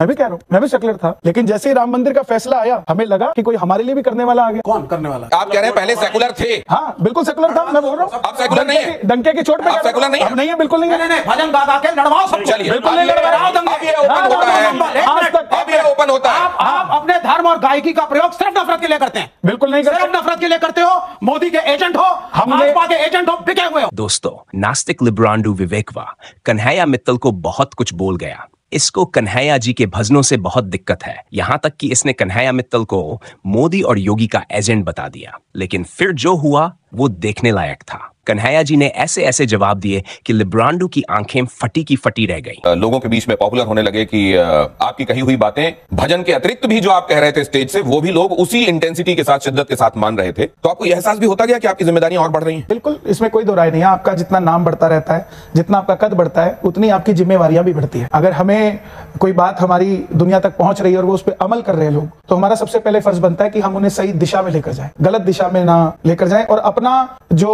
मैं भी कह रहा हूँ, मैं भी सेकुलर था, लेकिन जैसे ही राम मंदिर का फैसला आया हमें लगा कि कोई हमारे लिए भी करने वाला आ गया। कौन करने वाला? आप कह रहे हैं पहले सेकुलर थे? हाँ बिल्कुल सेकुलर था, मैं बोल रहा हूँ। आप सेकुलर नहीं है? डंके की चोट पे आप सेकुलर नहीं है? नहीं है, बिल्कुल नहीं है। भजन गा के लड़वाओ सब। चलिए बिल्कुल नहीं लड़वाओ। अब ये ओपन होता है, आज तक अब ये ओपन होता है। आप अपने धर्म और गायकी का प्रयोग सिर्फ नफरत के लिए करते हैं। बिल्कुल नहीं करते। सिर्फ नफरत के लिए करते हो। मोदी के एजेंट हो, भाजपा के एजेंट हो, बिके हुए हो। दोस्तों, नास्तिक लिब्रांडू विवेकवा कन्हैया मित्तल को बहुत कुछ बोल गया। इसको कन्हैया जी के भजनों से बहुत दिक्कत है, यहां तक कि इसने कन्हैया मित्तल को मोदी और योगी का एजेंट बता दिया। लेकिन फिर जो हुआ वो देखने लायक था। कन्हैया जी ने ऐसे ऐसे जवाब दिए कि लिब्रांडू की आंखें फटी की फटी रह गई। लोगों के बीच में पॉपुलर होने लगे कि आपकी कही हुई बातें, भजन के अतिरिक्त भी जो आप कह रहे थे स्टेज से, वो भी लोग उसी इंटेंसिटी के साथ, शिद्दत के साथ मान रहे थे। तो आपको यह एहसास भी होता गया कि आपकी जिम्मेदारियां और बढ़ रही हैं? बिल्कुल, इसमें कोई दो राय नहीं है। आपका जितना नाम बढ़ता रहता है, जितना आपका कद बढ़ता है, उतनी आपकी जिम्मेवारियां भी बढ़ती है। अगर हमें कोई बात हमारी दुनिया तक पहुंच रही है और वो उस पर अमल कर रहे हैं लोग, तो हमारा सबसे पहले फर्ज बनता है कि हम उन्हें सही दिशा में लेकर जाएं, गलत दिशा में ना लेकर जाएं, और अपना जो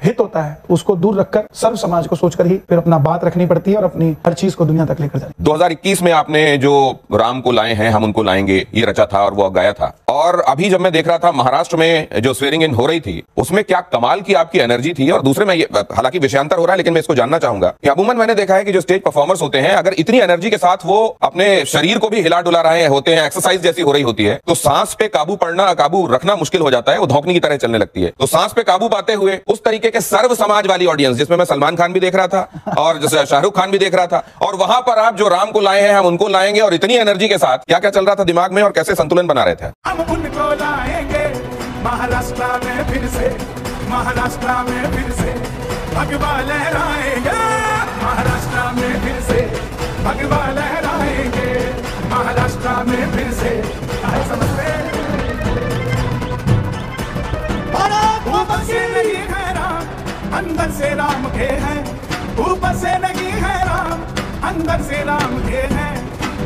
हित होता है उसको दूर रखकर सर्व समाज को सोचकर ही फिर अपना बात रखनी पड़ती है और अपनी हर चीज को दुनिया तक लेकर जाए। 2021 में आपने जो राम को लाए हैं हम उनको लाएंगे ये रचा था और वो गाया था। और अभी जब मैं देख रहा था महाराष्ट्र में जो स्वेरिंग इन हो रही थी, उसमें क्या कमाल की आपकी एनर्जी थी। और दूसरे में ये, हालांकि विषयांतर हो रहा है, लेकिन मैं इसको जानना चाहूंगा कि अमूमन मैंने देखा है कि जो स्टेज परफॉर्मर्स होते हैं, अगर इतनी एनर्जी के साथ वो अपने शरीर को भी हिला डुला रहे होते हैं, एक्सरसाइज जैसी हो रही होती है, तो सांस पे काबू पड़ना, काबू रखना मुश्किल हो जाता है, वो धौंकनी की तरह चलने लगती है। तो सांस पे काबू पाते हुए उस तरीके के सर्व समाज वाली ऑडियंस, जिसमें मैं सलमान खान भी देख रहा था और जैसे शाहरुख खान भी देख रहा था, और वहां पर आप जो राम को लाए हैं हम उनको लाएंगे, और इतनी एनर्जी के साथ क्या क्या चल रहा था दिमाग में और कैसे संतुलन बना रहे थे? हम उनको लाएंगे महाराष्ट्र में फिर से, महाराष्ट्र में फिर से भगवा लहराएंगे, महाराष्ट्र में फिर से भगवा लहराएंगे, महाराष्ट्र में फिर से। ऊपर से नहीं है राम, अंदर से राम के हैं, ऊपर से नहीं है राम, अंदर से राम के हैं,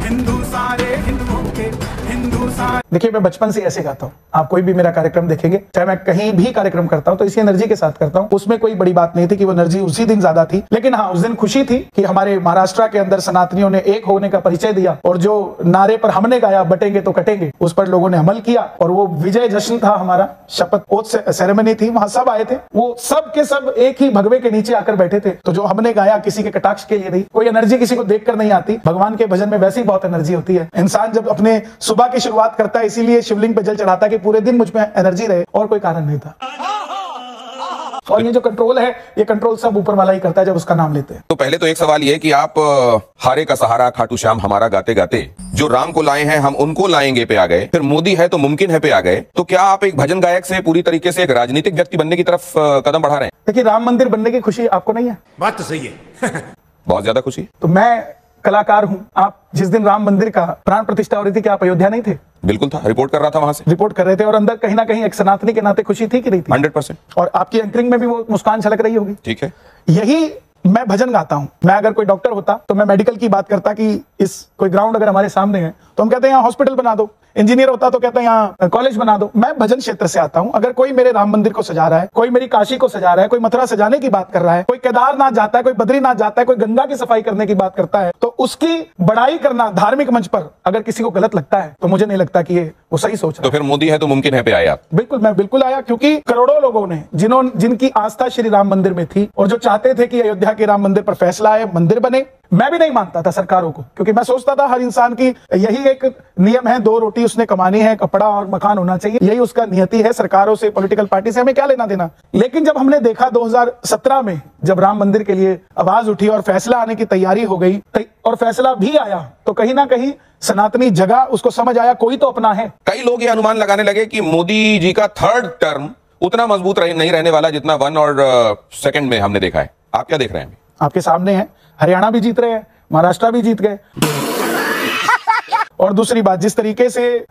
हिंदू सारे हिंदुओं के, हिंदू सारे। देखिए, मैं बचपन से ऐसे गाता हूँ। आप कोई भी मेरा कार्यक्रम देखेंगे, चाहे मैं कहीं भी कार्यक्रम करता हूँ, तो इसी एनर्जी के साथ करता हूँ। उसमें कोई बड़ी बात नहीं थी कि वो एनर्जी उसी दिन ज्यादा थी, लेकिन हाँ, उस दिन खुशी थी कि हमारे महाराष्ट्र के अंदर सनातनियों ने एक होने का परिचय दिया, और जो नारे पर हमने गाया, बटेंगे तो कटेंगे, उस पर लोगों ने अमल किया, और वो विजय जश्न था हमारा, शपथ ओथ सेरेमनी थी, वहां सब आए थे, वो सब के सब एक ही भगवे के नीचे आकर बैठे थे। तो जो हमने गाया किसी के कटाक्ष के लिए नहीं, कोई एनर्जी किसी को देखकर नहीं आती। भगवान के भजन में वैसे ही बहुत एनर्जी होती है। इंसान जब अपने सुबह की शुरुआत करता है, इसीलिए शिवलिंग पे जल चढ़ाता है कि पूरे दिन मुझ में एनर्जी रहे, और कोई कारण नहीं था। और ये जो कंट्रोल है, ये कंट्रोल सब ऊपर वाला ही करता है जब उसका नाम लेते हैं। तो पहले तो एक सवाल ये कि आप हारे का सहारा खाटू श्याम हमारा गाते गाते जो राम को लाए हैं हम उनको लाएंगे पे आ गए, फिर मोदी है तो मुमकिन है पे आ गए। तो क्या आप एक भजन गायक से पूरी तरीके से एक राजनीतिक व्यक्ति बनने की तरफ कदम बढ़ा रहे हैं? देखिए, राम मंदिर बनने की खुशी आपको नहीं है? बात तो सही है। बहुत ज्यादा खुशी। तो मैं कलाकार हूं। आप जिस दिन राम मंदिर का प्राण प्रतिष्ठा हो रही थी, क्या आप अयोध्या नहीं थे? बिल्कुल था, रिपोर्ट कर रहा था वहां से। रिपोर्ट कर रहे थे, और अंदर कहीं ना कहीं एक सनातनी के नाते खुशी थी कि नहीं थी? 100%। और आपकी एंकरिंग में भी वो मुस्कान झलक रही होगी। ठीक है। यही मैं भजन गाता हूं। मैं अगर कोई डॉक्टर होता तो मैं मेडिकल की बात करता कि इस कोई ग्राउंड अगर हमारे सामने है तो हम कहते हैं यहाँ हॉस्पिटल बना दो। इंजीनियर होता तो कहते हैं यहाँ कॉलेज बना दो। मैं भजन क्षेत्र से आता हूं। अगर कोई मेरे राम मंदिर को सजा रहा है, कोई मेरी काशी को सजा रहा है, कोई मथुरा सजाने की बात कर रहा है, कोई केदारनाथ जाता है, कोई बद्रीनाथ जाता है, कोई गंगा की सफाई करने की बात करता है, तो उसकी बड़ाई करना धार्मिक मंच पर अगर किसी को गलत लगता है तो मुझे नहीं लगता कि ये वो सही सोच रहा है। तो फिर मोदी है तो मुमकिन है पे आए आप? बिल्कुल, मैं बिल्कुल आया, क्योंकि करोड़ों लोगों ने जिनकी आस्था श्री राम मंदिर में थी और जो चाहते थे कि अयोध्या के राम मंदिर पर फैसला आए, मंदिर बने। मैं भी नहीं मानता था सरकारों को, क्योंकि मैं सोचता था हर इंसान की यही एक नियम है, 2 रोटी उसने कमानी है, कपड़ा और मकान होना चाहिए, यही उसका नियति है। सरकारों से, पॉलिटिकल पार्टी से हमें क्या लेना देना। लेकिन जब हमने देखा 2017 में जब राम मंदिर के लिए आवाज उठी और फैसला आने की तैयारी हो गई और फैसला भी आया, तो कहीं ना कहीं सनातनी जगह उसको समझ आया कोई तो अपना है। कई लोग ये अनुमान लगाने लगे कि मोदी जी का 3rd टर्म उतना मजबूत नहीं रहने वाला जितना 1 और 2nd में हमने देखा है। आप क्या देख रहे हैं? आपके सामने है, हरियाणा भी जीत रहे हैं, महाराष्ट्र भी जीत गए और दूसरी बात, जिस तरीके से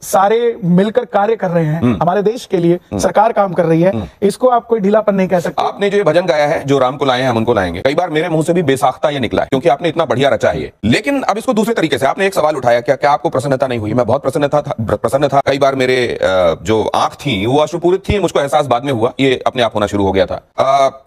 सारे मिलकर कार्य कर रहे हैं हमारे देश के लिए, सरकार काम कर रही है, इसको आप कोई ढीलापन नहीं कह सकते। आपने जो ये भजन गाया है, जो राम को लाए हैं हम उनको लाएंगे, कई बार मेरे मुंह से भी बेसाख्ता ये निकला है, क्योंकि आपने इतना बढ़िया रचा है। लेकिन अब इसको दूसरे तरीके से आपने एक सवाल उठाया, क्या आपको प्रसन्नता नहीं हुई? मैं बहुत प्रसन्न था। कई बार मेरे जो आंख थी वो अश्रुपूरित थी, मुझको एहसास बाद में हुआ, ये अपने आप होना शुरू हो गया था।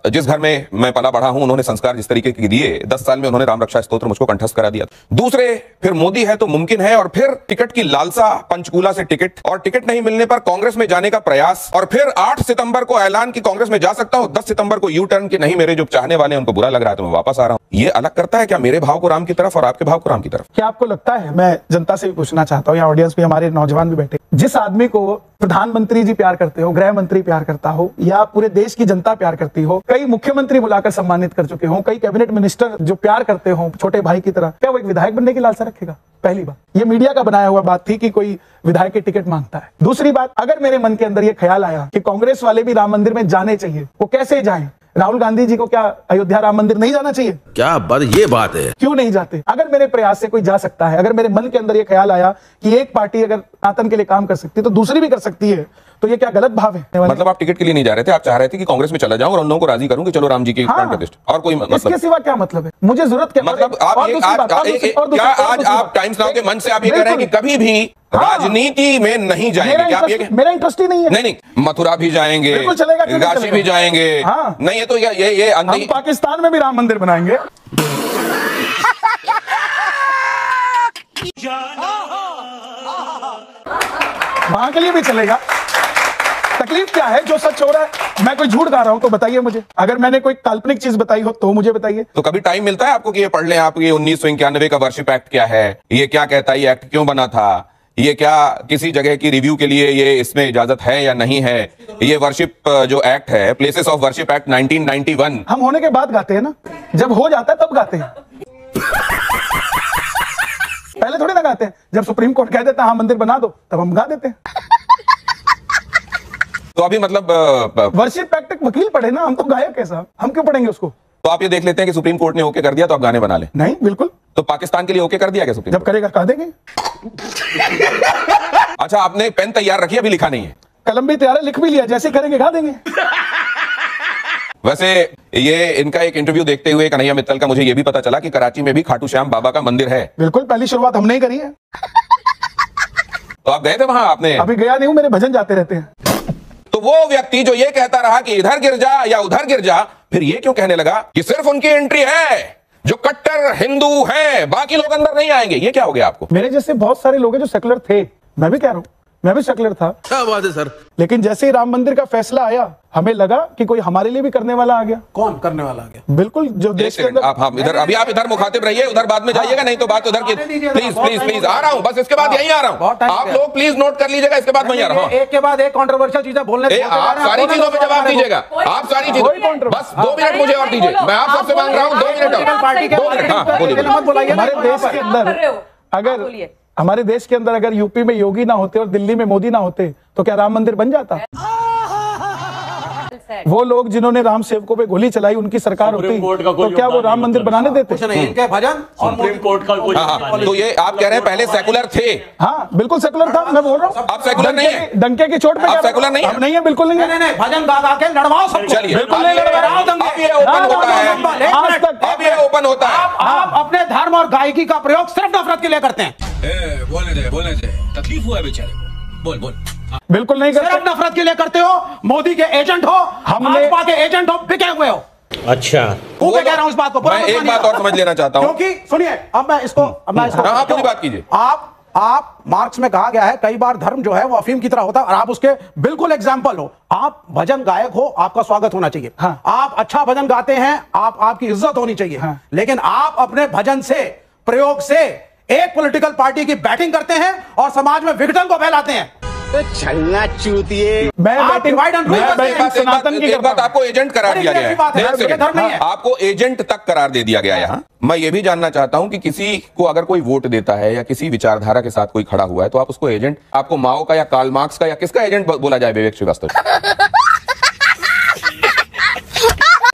जिस घर में मैं पला बढ़ा हूं, उन्होंने संस्कार जिस तरीके के दिए, 10 साल में उन्होंने राम रक्षा स्तोत्र मुझको कंठस्थ करा दिया। दूसरे फिर मोदी है तो मुमकिन है, और फिर टिकट की लालसा, पंचकूला से टिकट, और टिकट नहीं मिलने पर कांग्रेस में जाने का प्रयास, और फिर 8 सितंबर को ऐलान कि कांग्रेस में जा सकता हूं, 10 सितंबर को यू टर्न कि नहीं, मेरे जो चाहने वाले हैं उनको बुरा लग रहा है तो मैं वापस आ रहा हूं। ये अलग करता है क्या मेरे भाव को राम की तरफ और आपके भाव को राम की तरफ? क्या आपको लगता है, मैं जनता से भी पूछना चाहता हूं, या ऑडियंस भी, हमारे नौजवान भी बैठे, जिस आदमी को प्रधानमंत्री जी प्यार करते हो, गृह मंत्री प्यार करता हो, या पूरे देश की जनता प्यार करती हो, कई मुख्यमंत्री बुलाकर सम्मानित कर चुके हो, कई कैबिनेट मिनिस्टर जो प्यार करते हो छोटे भाई की तरह, क्या वो एक विधायक बनने की लालसा रखेगा? पहली बात, ये मीडिया का बनाया हुआ बात थी कि कोई विधायक की टिकट मांगता है। दूसरी बात, अगर मेरे मन के अंदर ये ख्याल आया कि कांग्रेस वाले भी राम मंदिर में जाने चाहिए, वो कैसे जाएं? राहुल गांधी जी को क्या अयोध्या राम मंदिर नहीं जाना चाहिए? क्या बात, ये बात है, क्यों नहीं जाते? अगर मेरे प्रयास से कोई जा सकता है, अगर मेरे मन के अंदर ये ख्याल आया कि एक पार्टी अगर सनातन के लिए काम कर सकती है तो दूसरी भी कर सकती है, तो ये क्या गलत भाव है? मतलब आप टिकट के लिए नहीं जा रहे थे, आप चाह रहे थे कि कांग्रेस में चला जाऊं और उन लोगों को राजी करूं कि चलो राम जी की प्राण प्रतिष्ठा, और कोई मतलब इसके सिवा क्या मतलब है? मुझे जरूरत क्या? मतलब आज आप टाइम्स नाउ के मंच से आप ये कह रहे हैं कि कभी भी राजनीति में नहीं जाएंगे? क्या आप ये? मेरा इंटरेस्ट ही नहीं है। नहीं, मथुरा भी जाएंगे, बिल्कुल चलेगा, क्यों नहीं काशी चलेगा? भी जाएंगे। हाँ। नहीं, ये तो ये हम पाकिस्तान में भी राम मंदिर बनाएंगे। वहां के लिए भी चलेगा। तकलीफ क्या है? जो सच हो रहा है, मैं कोई झूठ गा रहा हूं तो बताइए मुझे। अगर मैंने कोई काल्पनिक चीज बताई हो तो मुझे बताइए। तो कभी टाइम मिलता है आपको कि ये पढ़ लें आप, ये 1991 का वर्शिप एक्ट क्या है, ये क्या कहता है, ये एक्ट क्यों बना था, ये क्या किसी जगह की रिव्यू के लिए ये इसमें इजाजत है या नहीं है? ये वर्शिप जो एक्ट है, प्लेसेस ऑफ वर्शिप एक्ट 1991, हम होने के बाद गाते हैं ना, जब हो जाता है तब गाते हैं। पहले थोड़ी ना गाते हैं। जब सुप्रीम कोर्ट कह देता हाँ मंदिर बना दो, तब हम गा देते हैं। तो अभी मतलब वर्शिप एक्ट एक वकील पढ़े ना, हम तो गायक है साहब, हम क्यों पढ़ेंगे उसको? तो आप ये देख लेते हैं कि सुप्रीम कोर्ट ने ओके कर दिया तो आप गाने बना लें? नहीं, बिल्कुल। तो पाकिस्तान के लिए ओके कर दिया क्या सुप्रीम जब करेगा कह देंगे। अच्छा, आपने पेन तैयार रखी, अभी लिखा नहीं है? कलम भी तैयार है, लिख भी लिया, जैसे करेंगे गा देंगे। वैसे ये इनका एक इंटरव्यू देखते हुए कन्हैया मित्तल का मुझे ये भी पता चला कि कराची में भी खाटू श्याम बाबा का मंदिर है। बिल्कुल, पहली शुरुआत हमने ही करी है। तो आप गए थे वहां? आपने? अभी गया नहीं हूं, मेरे भजन जाते रहते हैं। तो वो व्यक्ति जो ये कहता रहा कि इधर गिर जा या उधर गिर जा, फिर ये क्यों कहने लगा कि सिर्फ उनकी एंट्री है जो कट्टर हिंदू हैं, बाकी लोग अंदर नहीं आएंगे? ये क्या हो गया आपको? मेरे जैसे बहुत सारे लोग हैं जो सेकुलर थे, मैं भी कह रहा हूं, मैं भी सेकुलर था। क्या बात है सर। लेकिन जैसे ही राम मंदिर का फैसला आया, हमें लगा कि कोई हमारे लिए भी करने वाला आ गया। कौन करने वाला आ गया? बिल्कुल, जो देश के अंदर। आप हाँ इधर, अभी आप इधर मुखातिब रहिए, उधर बाद में जाइएगा, नहीं तो बात उधर की। प्लीज प्लीज प्लीज, आ रहा हूं, बस इसके बाद यहीं आ रहा हूं। आप लोग प्लीज नोट कर लीजिएगा, इसके बाद वहीं आ रहा हूं। एक के बाद एक कंट्रोवर्शियल चीजें बोलने, आप सारी चीजों पे जवाब दीजिएगा, आप सारी चीजों, बस 2 मिनट मुझे और दीजिए, मैं आप सबसे मांग रहा हूं 2 मिनट और। बोलिए। हमारे देश के अंदर हमारे देश के अंदर अगर यूपी में योगी ना होते और दिल्ली में मोदी ना होते तो क्या राम मंदिर बन जाता? वो लोग जिन्होंने राम सेवकों पे गोली चलाई, उनकी सरकार होती तो क्या वो राम मंदिर बनाने देते? इनके भजन और सुप्रीम कोर्ट का कोई तो ये आप कह रहे हैं पहले सेकुलर थे? हाँ, बिल्कुल सेकुलर था, मैं बोल रहा हूँ। आप सेकुलर नहीं है? डंके की चोट पे आप सेकुलर नहीं है? नहीं है, बिल्कुल नहीं है। नहीं, भजन गा के लड़वाओ सब। चलिए, बिल्कुल नहीं लड़वाओ दंगे। अब ये ओपन होता है, आज तक अब ये ओपन होता है। आप अपने धर्म और गायकी का प्रयोग सिर्फ नफरत के लिए करते हैं। बोलने दे, तकलीफ हुआ है बेचारे को, बोल। बिल्कुल नहीं करते। सिर्फ नफरत के लिए करते हो। मोदी के एजेंट हो, भाजपा के एजेंट हो, बिके हुए हो। अच्छा, वो कह रहा हूं इस बात को। मैं एक बात और समझ लेना चाहता हूं, क्योंकि सुनिए, अब मैं इसको हाँ, पूरी बात कीजिए। आप मार्क्स में कहा गया है कई बार धर्म जो है वो अफीम की तरह होता है, और आप उसके बिल्कुल एग्जाम्पल हो। आप भजन गायक हो, आपका स्वागत होना चाहिए। हाँ। आप अच्छा भजन गाते हैं, आपकी इज्जत होनी चाहिए। हाँ। लेकिन आप अपने भजन से, प्रयोग से एक पॉलिटिकल पार्टी की बैटिंग करते हैं और समाज में विघटन को फैलाते हैं। छलना चूतिए। सनातन की एक बात आपको एजेंट करार दिया गया है, आपको एजेंट तक करार दे दिया गया है यहाँ। मैं ये भी जानना चाहता हूं कि किसी को अगर कोई वोट देता है या किसी विचारधारा के साथ कोई खड़ा हुआ है तो आप उसको एजेंट, आपको माओ का या कार्ल मार्क्स का या किसका एजेंट बोला जाए? विवेक श्रीवास्तव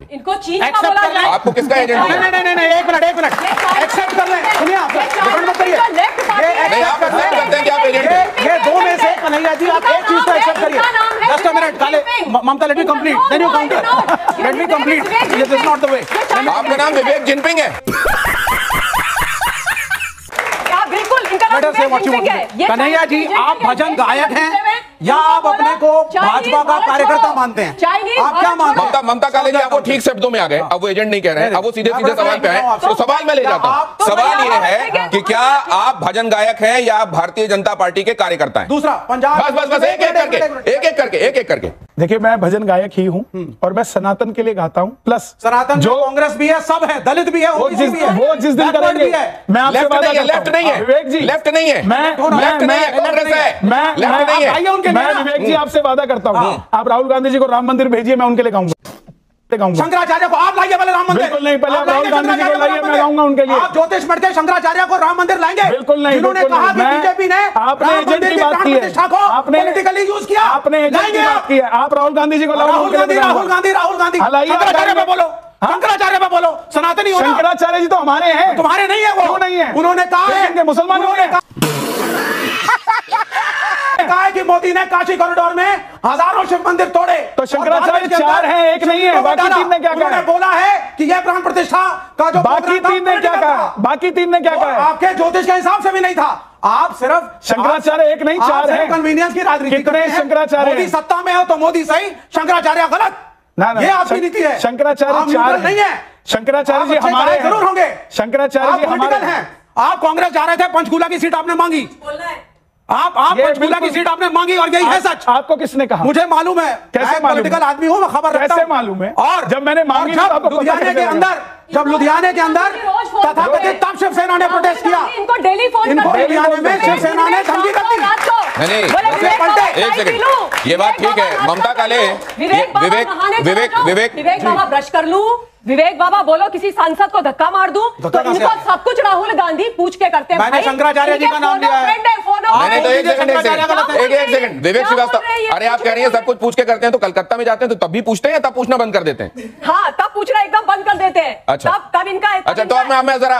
इनको चीन का बोला जाए। आपको किसका एजेंट? नहीं, एक मिनट एक्सेप्ट कर लें। सुनिए, आप मत करिए। शंकराचार्य जी आप एक चीज तो एक्सेप्ट करिए, जस्ट अ मिनट, काले Mamata, let me complete, then you counter, let me complete, this is not the way. आपका नाम विवेक जिनपिंग है? कन्हैया जी, आप भजन गायक हैं या आप अपने को भाजपा का कार्यकर्ता मानते हैं? आप क्या मानते हैं? ममता काले जी, आप वो ठीक शब्दों में आ गए, अब वो एजेंट नहीं कह रहे हैं, अब वो सीधे सीधे सवाल पे आए। तो सवाल में ले जाता हूं, सवाल ये है कि क्या आप भजन गायक हैं या आप भारतीय जनता पार्टी के कार्यकर्ता हैं? दूसरा पंजाब, बस एक एक करके। देखिए, मैं भजन गायक ही हूँ और मैं सनातन के लिए गाता हूँ, प्लस सनातन जो कांग्रेस भी है, सब है, दलित भी है, वो जिस दिन करेंगे, मैं आपसे वादा करता हूं, लेफ्ट नहीं है विवेक जी, लेफ्ट नहीं है, मैं लेफ्ट नहीं है, कांग्रेस है, लेफ्ट नहीं है। मैं विवेक जी आपसे वादा करता हूँ, आप राहुल गांधी जी को राम मंदिर भेजिए, मैं उनके लिए गाऊंगा। शंकराचार्य को आप लाइए पहले राम मंदिर। बिल्कुल नहीं, पहले आप राहुल गांधी जी को लाइए, मैं गाऊंगा उनके लिए। आप ज्योतिष मठ के शंकराचार्य को राम मंदिर लाएंगे? बिल्कुल नहीं, जिन्होंने कहा कि बीजेपी ने आपने एजेंट की बात की है, आपने पॉलिटिकली यूज किया, आपने एजेंट की बात की है, आप राहुल गांधी जी को लाओ, राहुल गांधी शंकराचार्य पे बोलो, शंकराचार्य पे बोलो, सनातनी हो। शंकराचार्य जी तो हमारे हैं, तुम्हारे नहीं है वो, क्यों नहीं है? उन्होंने कहा है, मुसलमानों ने कहा है कि मोदी ने काशी कॉरिडोर में हजारों शिव मंदिर तोड़े। तो शंकराचार्य चार हैं, एक नहीं है, बाकी तीन ने क्या कहा? उन्होंने बोला है कि यह प्राण प्रतिष्ठा का जो बाकी तीन ने क्या कहा? बाकी तीन ने क्या कहा? आपके ज्योतिष के हिसाब से भी नहीं था। आप सिर्फ शंकराचार्य एक नहीं, चार है। कन्वीनियंस की राजनीति कितने शंकराचार्य? मोदी सत्ता में हो तो मोदी सही, शंकराचार्य गलत। ना ये आपकी नीति है। शंकराचार्य चार नहीं है, शंकराचार्य जी हमारे जरूर होंगे। शंकराचार्य जी हमारे हैं। आप कांग्रेस जा रहे थे, पंचकूला की सीट आपने मांगी, आप पंचकूला की सीट आपने मांगी और यही है सच। आपको किसने कहा? मुझे मालूम है, कैसे पॉलिटिकल आदमी हूं मैं, खबर रखता हूं। कैसे मालूम है? और जब मैंने मांगी तो आपको लुधियाने के अंदर, जब लुधियाने के अंदर तथाकथित तब शिवसेना ने प्रोटेस्ट किया, इनको डेली फोन इनको लुधियाने में शिवसेना ने धमकी कर दी। नहीं, एक सेकंड, ये बात ठीक है। ममता काले, विवेक बाबा ब्रश कर लूं, विवेक बाबा बोलो किसी सांसद को धक्का मार दूं, तो इनको सब कुछ राहुल गांधी पूछ के करते हैं। मैंने शंकराचार्य जी का नाम लिया है। मैंने तो एक सेकंड विवेक श्रीवास्तव, अरे आप कह रही हैं सब कुछ पूछ के करते हैं, तो कलकत्ता में जाते हैं तो तब भी पूछते हैं या तब पूछना बंद कर देते हैं? हाँ, तब पूछना एकदम बंद कर देते हैं। अच्छा, तब इनका अच्छा, तो अब मैं जरा